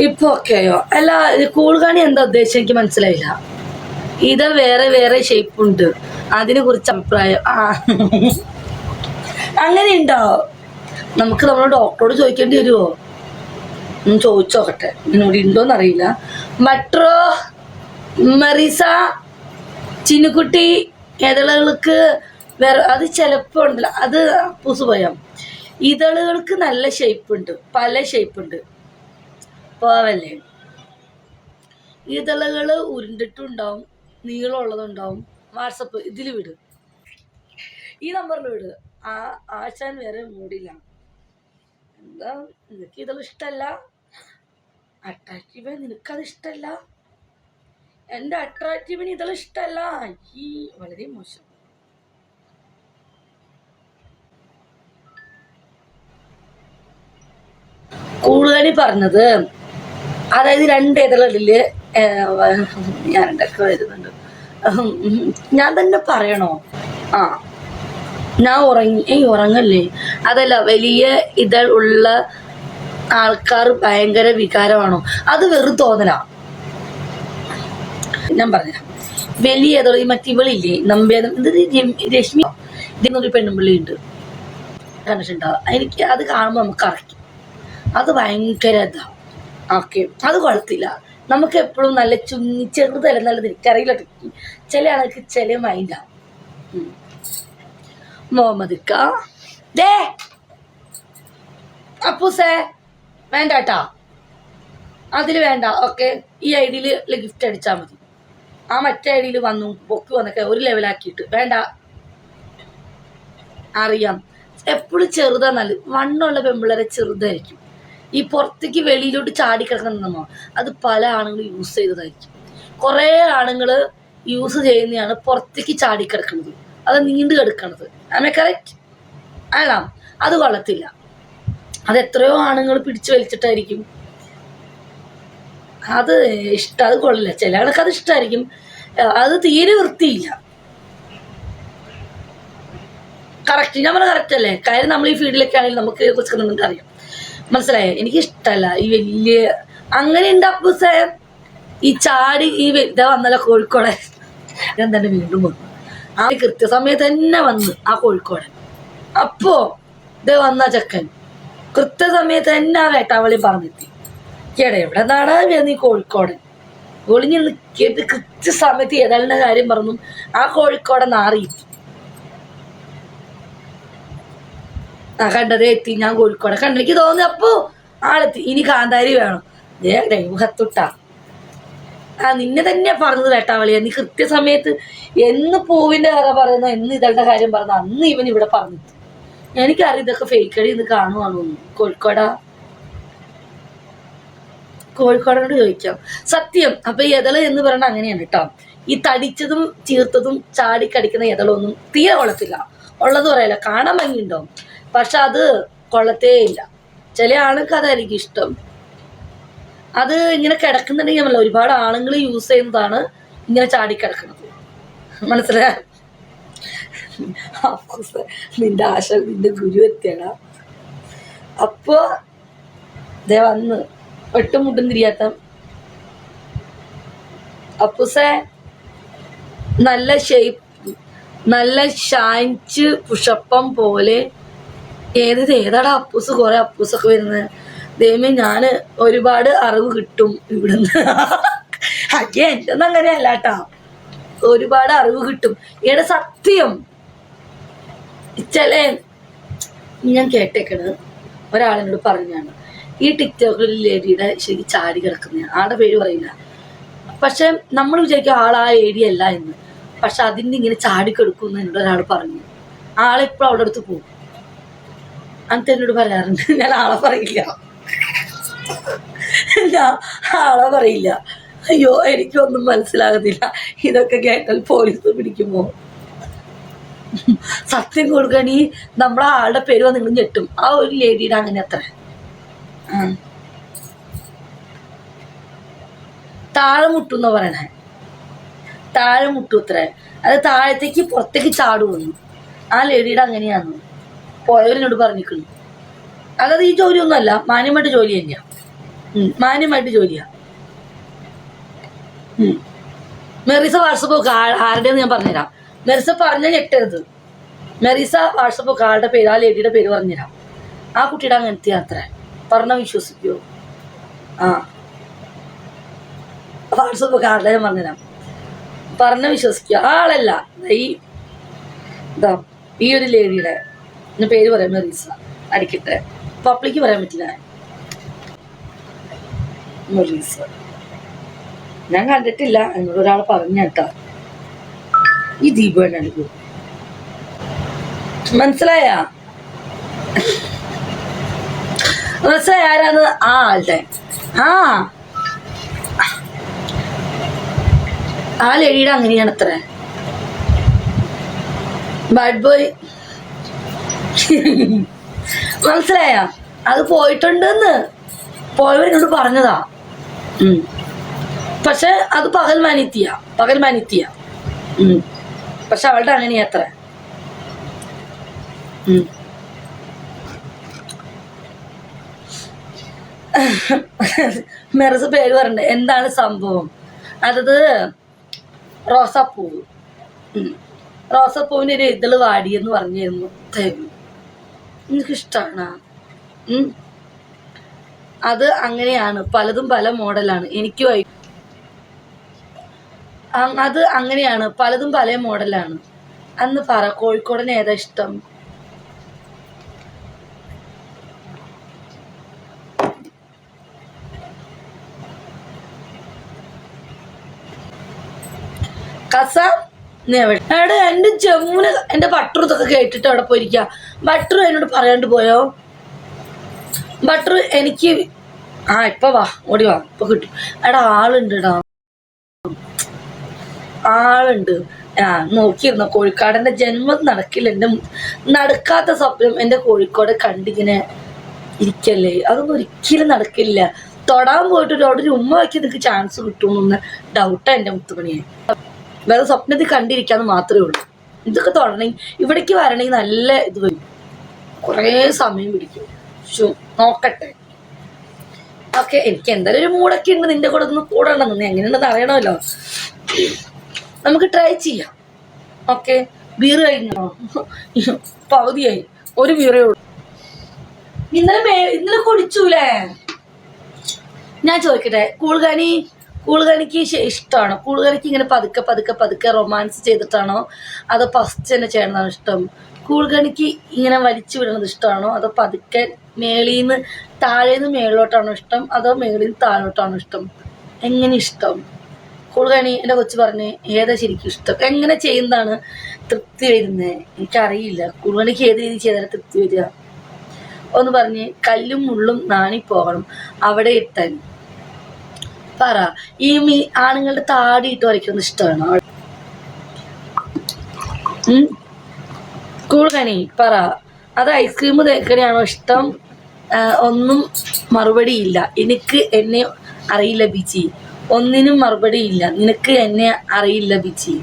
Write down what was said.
ഇപ്പൊ ഓക്കെയോ? അല്ല, കൂൾഗാണി എന്താ ഉദ്ദേശം എനിക്ക് മനസ്സിലായില്ല. ഇത് വേറെ വേറെ ഷേപ്പ് ഉണ്ട്, അതിനെ കുറിച്ച് അഭിപ്രായം. അങ്ങനെ ഉണ്ടോ? നമുക്ക് നമ്മുടെ ഡോക്ടറോട് ചോദിക്കേണ്ടി വരുമോ? ചോദിച്ചോക്കട്ടെ, എന്നോട് ഉണ്ടോന്ന് അറിയില്ല. മട്രോ, മറീസ, ചിന്നുകുട്ടി, ഇതളുകൾക്ക് വേറെ അത് ചിലപ്പോ ഉണ്ടല്ലോ, അത് അപ്പൂസ് പറയാം. ഇതളുകൾക്ക് നല്ല ഷേപ്പ് ഉണ്ട്, പല ഷേപ്പ് ഉണ്ട്. പോവല്ലേ, ഇതളുകള് ഉരുണ്ടിട്ടുണ്ടാവും, നീളമുള്ളതുണ്ടാവും. വാട്സപ്പ് ഇതിൽ വിട്, ഈ നമ്പറിൽ വിട്. ആശാൻ വേറെ മൂടില്ല. എന്താ നിനക്ക് ഇതൾ ഇഷ്ടല്ല? അട്രാക്റ്റീവ് നിനക്കത് ഇഷ്ടല്ല? എൻ്റെ അട്രാക്റ്റീവിന് ഇതൾ ഇഷ്ടല്ല. ഈ വളരെ മോശം. കൂടുതൽ പറഞ്ഞത് അതായത് രണ്ട് ഇതളില് ഞാൻ ഉണ്ടാക്കി വരുന്നുണ്ട്. ഞാൻ തന്നെ പറയണോ? ഞാൻ ഉറങ്ങല്ലേ. അതല്ല, വലിയ ഇതൾ ഉള്ള ആൾക്കാർ ഭയങ്കര വികാരമാണോ? അത് വെറും തോന്നലാ. ഞാൻ പറഞ്ഞുതരാം. വലിയ ഇതൾ മറ്റിവളില്ലേ, രശ്മി, ഇതിന്നൊരു പെണ്ണുമ്പിള്ളി ഉണ്ട്, കണ്ടിട്ടുണ്ടാവും. എനിക്ക് അത് കാണുമ്പോൾ നമുക്ക് അറിയിക്കും അത് ഭയങ്കര ഇതാ. ഓക്കെ, അത് കുഴപ്പമില്ല. നമുക്ക് എപ്പോഴും നല്ല ചെറുതല്ല നല്ലത്. എനിക്കറിയില്ല, ചില ആൾക്ക് ചില മൈൻഡാ. മുഹമ്മദ് ദേ അപ്പൂസേ വേണ്ട കേട്ടാ, അതിൽ വേണ്ട. ഓക്കെ, ഈ ഐഡിയിൽ ഗിഫ്റ്റ് അടിച്ചാൽ മതി. ആ മറ്റേ ഐഡിയിൽ വന്നു പൊക്കി വന്നൊക്കെ ഒരു ലെവലാക്കിയിട്ട് വേണ്ട. അറിയാം, എപ്പോഴും ചെറുതാ നല്ലത്. വണ്ണമുള്ള പെമ്പിള്ളേരെ ചെറുതായിരിക്കും. ഈ പുറത്തേക്ക് വെളിയിലോട്ട് ചാടിക്കിടക്കുന്നോ, അത് പല ആണുങ്ങൾ യൂസ് ചെയ്തതായിരിക്കും. കുറേ ആണുങ്ങൾ യൂസ് ചെയ്യുന്നതാണ് പുറത്തേക്ക് ചാടിക്കിടക്കുന്നത്, അത് നീണ്ടു കിടക്കണത്. ആമേ കറക്റ്റ്? അല്ല, അത് കൊള്ളത്തില്ല. അത് എത്രയോ ആണുങ്ങൾ പിടിച്ചു വലിച്ചിട്ടായിരിക്കും. അത് ഇഷ്ടം, അത് കൊള്ളില്ല. ചില ആൾക്ക് അത് ഇഷ്ടമായിരിക്കും, അത് തീരെ വൃത്തിയില്ല. കറക്റ്റ്, ഞാൻ പറഞ്ഞ കറക്റ്റ് അല്ലേ? കാര്യം നമ്മൾ ഈ ഫീൽഡിലൊക്കെ ആണെങ്കിൽ നമുക്ക് കുറിച്ച് നിങ്ങൾക്ക് അറിയാം. മനസ്സിലായോ? എനിക്ക് ഇഷ്ടമല്ല ഈ വലിയ അങ്ങനെ ഉണ്ട്. അപ്പൂസേ ഈ ചാടി ഈ ഇതാ വന്നല്ല കോഴിക്കോടൻ, ഞാൻ തന്നെ വീണ്ടും വന്നു. ആ കൃത്യസമയത്ത് തന്നെ വന്ന് ആ കോഴിക്കോടൻ. അപ്പോ ഇത് വന്ന ചെക്കൻ കൃത്യസമയത്ത് തന്നെ ആ വേട്ടാവളി പറഞ്ഞെത്തി. കേടെ എവിടെ നാടാ നീ കോഴിക്കോടൻ? ഒളിഞ്ഞ് നിൽക്കിയിട്ട് കൃത്യസമയത്ത് ഏതാളുടെ കാര്യം പറഞ്ഞു ആ കോഴിക്കോടൻ നാറിയിട്ട്. കണ്ടതേ എത്തി, ഞാൻ കോഴിക്കോട് കണ്ടെനിക്ക് തോന്നി. അപ്പോ ആളെത്തി. ഇനി കാന്താരി വേണം. ഹത്തുട്ടാ, നിന്നെ തന്നെ പറഞ്ഞത് വേട്ടാവളിയാ. നീ കൃത്യസമയത്ത് എന്ന് പൂവിന്റെ കഥ പറയുന്ന, എന്ന് ഇതളുടെ കാര്യം പറഞ്ഞ അന്ന് ഇവൻ ഇവിടെ പറഞ്ഞിട്ട്. എനിക്കറിയാം ഇതൊക്കെ ഫേക്ക് അടി ഇന്ന് കാണുവാണെന്ന്. കോഴിക്കോടനോട് ചോദിക്കാം സത്യം. അപ്പൊ ഈ എതള് എന്ന് പറയുന്നത് അങ്ങനെയാണ് കേട്ടോ. ഈ തടിച്ചതും ചീർത്തതും ചാടിക്കടിക്കുന്ന എതളൊന്നും തീരെ കൊള്ളത്തില്ല. ഉള്ളത് പറയല്ല, കാണാൻ ഭംഗിയുണ്ടാവും, പക്ഷെ അത് കൊള്ളത്തേ ഇല്ല. ചില ആൾക്ക് അതായിരിക്കും ഇഷ്ടം. അത് ഇങ്ങനെ കിടക്കുന്നുണ്ടെങ്കിൽ നമ്മളല്ല, ഒരുപാട് ആണുങ്ങൾ യൂസ് ചെയ്യുന്നതാണ് ഇങ്ങനെ ചാടിക്കിടക്കുന്നത്. മനസ്സിലായ? നിന്റെ ആശ, നിന്റെ ഗുരു എത്തിയടാ. അപ്പോ ദേ വന്ന് ഒട്ടും മുട്ടും തിരിയാത്ത അപ്പൂസേ, നല്ല ഷേപ്പ്, നല്ല ഷാൻച്ച് പുഷപ്പം പോലെ. ഏതാടാ അപ്പൂസ്? കുറെ അപ്പൂസൊക്കെ വരുന്നത്. ദൈവമേ, ഞാന് ഒരുപാട് അറിവ് കിട്ടും ഇവിടുന്ന്. അയ്യേ, എന്റെന്ന് അങ്ങനെയല്ല കേട്ടാ, ഒരുപാട് അറിവ് കിട്ടും. ഏടെ സത്യം. ഞാൻ കേട്ടേക്കണ്, ഒരാളിനോട് പറഞ്ഞാണ് ഈ ടിക്ടോക്കിൽ ലേഡിയുടെ ശരി ചാടി കിടക്കുന്ന ആളുടെ പേര് പറയില്ല. പക്ഷെ നമ്മൾ വിചാരിക്കും ആൾ ആ ഏരിയ അല്ല എന്ന്. പക്ഷെ അതിൻ്റെ ഇങ്ങനെ ചാടിക്കെടുക്കും എന്നോട് ഒരാൾ പറഞ്ഞു. ആളെപ്പോഴും അവിടെ അടുത്ത് പോകും. അങ്ങനത്തെ എന്നോട് പറയാറുണ്ട്. ഞാൻ ആളെ പറയില്ല, ഞാൻ ആളെ പറയില്ല. അയ്യോ, എനിക്കൊന്നും മനസ്സിലാകുന്നില്ല. ഇതൊക്കെ കേട്ടാൽ പോലീസ് പിടിക്കുമോ? സത്യം കൊടുക്കാൻ ഈ നമ്മളെ ആളുടെ പേര് വന്ന് നിങ്ങൾ ഞെട്ടും. ആ ഒരു ലേഡിയുടെ അങ്ങനെ അത്ര താഴെ മുട്ടുന്ന പറയണേ. താഴെ മുട്ടും അത്ര. അത് താഴത്തേക്ക് പുറത്തേക്ക് ചാടുവന്നു. ആ ലേഡിയുടെ അങ്ങനെയാന്ന് പോയവരിനോട് പറഞ്ഞിരിക്കുന്നു. അതായത് ഈ ജോലിയൊന്നും അല്ല, മാന്യമായിട്ട് ജോലി തന്നെയാണ്. മാന്യമായിട്ട് ജോലിയാ. മെറീസ വാട്സപ്പ് ഒക്കെ ആരുടെയെന്ന് ഞാൻ പറഞ്ഞുതരാം. മെറീസ പറഞ്ഞ ഞെട്ടരുത്. മെറീസ വാട്സപ്പ് ഒക്കെ ആളുടെ പേര്, ആ ലേഡിയുടെ പേര് പറഞ്ഞുതരാം. ആ കുട്ടിയുടെ അങ്ങനത്തെ അത്ര പറഞ്ഞ വിശ്വസിക്കുമോ? ആ വാട്സപ്പ് ഒക്കെ ആളുടെ ഞാൻ പറഞ്ഞുതരാം. പറഞ്ഞ വിശ്വസിക്കുക. ആളല്ല ഈ ഒരു ലേഡിയുടെ പേര് പറയാം, മെറീസ. അടിക്കട്ടെ, പബ്ലിക്ക് പറയാൻ പറ്റില്ല. മെറീസ ഞാൻ കണ്ടിട്ടില്ല, എന്നോട് ഒരാൾ പറഞ്ഞ കേട്ടാ. ഈ ദീപു എടുക്കും, മനസ്സിലായ? മനസ്സിലായ ആരാന്ന്? ആ ആളുടെ ആ ലേഡിയുടെ അങ്ങനെയാണ് അത്ര. ബാഡ് ബോയ് മനസ്സിലായ? അത് പോയിട്ടുണ്ടെന്ന് പോയവരോട് പറഞ്ഞതാ. പക്ഷെ അത് പകൽ മാനിത്തിയ. പക്ഷെ അവളുടെ അങ്ങനെയാ അത്ര. മെറസ് പേര് പറഞ്ഞേ, എന്താണ് സംഭവം? അതത് റോസാപ്പൂവിന്റെ ഒരു ഇതള് വാടിയെന്ന് പറഞ്ഞിരുന്നു. എനിക്കിഷ്ടാണ്. അത് അങ്ങനെയാണ്, പലതും പല മോഡലാണ്. എനിക്ക് അത് അങ്ങനെയാണ്, പലതും പല മോഡലാണ്. അന്ന് പറ, കോഴിക്കോടിന് ഏതാ ഇഷ്ടം? കസ എവിടെ? എന്റെ ജമ്മുന് എന്റെ ബട്ടർ ഇതൊക്കെ കേട്ടിട്ട് അവിടെ പോയിരിക്ക. ബട്ടർ എന്നോട് പറയാണ്ട് പോയോ? ബട്ടർ എനിക്ക് ഇപ്പൊ വാ, ഓടി വാ, ഇപ്പൊ കിട്ടും. എടാ ആളുണ്ട്. നോക്കിയിരുന്നോ? കോഴിക്കോടിന്റെ ജന്മം നടക്കില്ല. എന്റെ നടക്കാത്ത സ്വപ്നം എന്റെ കോഴിക്കോട് കണ്ടിങ്ങനെ ഇരിക്കല്ലേ, അതൊന്നും ഒരിക്കലും നടക്കില്ല. തൊടാൻ പോയിട്ട് അവിടെ ഒരു ഉമ്മ വയ്ക്കി നിനക്ക് ചാൻസ് കിട്ടുമെന്ന് ഡൗട്ടാ എന്റെ മുത്തുമണിയെ. വേറെ സ്വപ്നത്തിൽ കണ്ടിരിക്കാന്ന് മാത്രമേ ഉള്ളൂ. ഇതൊക്കെ തൊടണമെങ്കിൽ, ഇവിടേക്ക് വരണമെങ്കിൽ നല്ല ഇത് വരും, കുറേ സമയം പിടിക്കും. നോക്കട്ടെ. ഓക്കെ, എനിക്ക് എന്തായാലും ഒരു മൂടൊക്കെ ഉണ്ട് നിന്റെ കൂടെ ഒന്ന് കൂടണമെന്ന്. നീ എങ്ങനെയുണ്ടെന്ന് അറിയണമല്ലോ. നമുക്ക് ട്രൈ ചെയ്യാം. ഓക്കെ, ബീർ കഴിഞ്ഞോ? പകുതിയായി, ഒരു ബീറേ ഉള്ളൂ. ഇന്നലെ കുടിച്ചൂലേ? ഞാൻ ചോദിക്കട്ടെ, കൂളുകാനിക്ക് ഇഷ്ടമാണോ? കൂളുകാനിക്ക് ഇങ്ങനെ പതുക്കെ റൊമാൻസ് ചെയ്തിട്ടാണോ അതോ ഫസ്റ്റ് തന്നെ ചെയ്യണതാണ് ഇഷ്ടം? കൂളുകാനിക്ക് ഇങ്ങനെ വലിച്ചു വിടുന്നത് ഇഷ്ടമാണോ അതോ പതുക്കെ മേളിന്ന് താഴേന്ന് മേളിലോട്ടാണോ ഇഷ്ടം അതോ മേളിന്ന് താഴോട്ടാണോ ഇഷ്ടം? എങ്ങനെ ഇഷ്ടം? കൂളുകാനി എൻ്റെ കൊച്ചു പറഞ്ഞ് ഏതാ ശരിക്കും ഇഷ്ടം? എങ്ങനെ ചെയ്യുന്നതാണ് തൃപ്തി വരുന്നത്? എനിക്കറിയില്ല. കൂളുകാനിക്ക് ഏത് രീതി ചെയ്താലും തൃപ്തി വരിക? ഒന്ന് പറഞ്ഞ്. കല്ലും മുള്ളും നാണിപ്പോകണം അവിടെ ഇട്ടാൻ. പറ, ഈ ആണുങ്ങളുടെ താടി ഇട്ട് വരയ്ക്കുന്നത് ഇഷ്ടമാണോ? കൂളുകാനി പറ, അത് ഐസ്ക്രീം തേക്കണെയാണോ ഇഷ്ടം? ഒന്നും മറുപടിയില്ല. എനിക്ക് എന്നെ അറിയില്ല ബിജി. ഒന്നിനും മറുപടിയില്ല. നിനക്ക് എന്നെ അറിയില്ല ബിജി.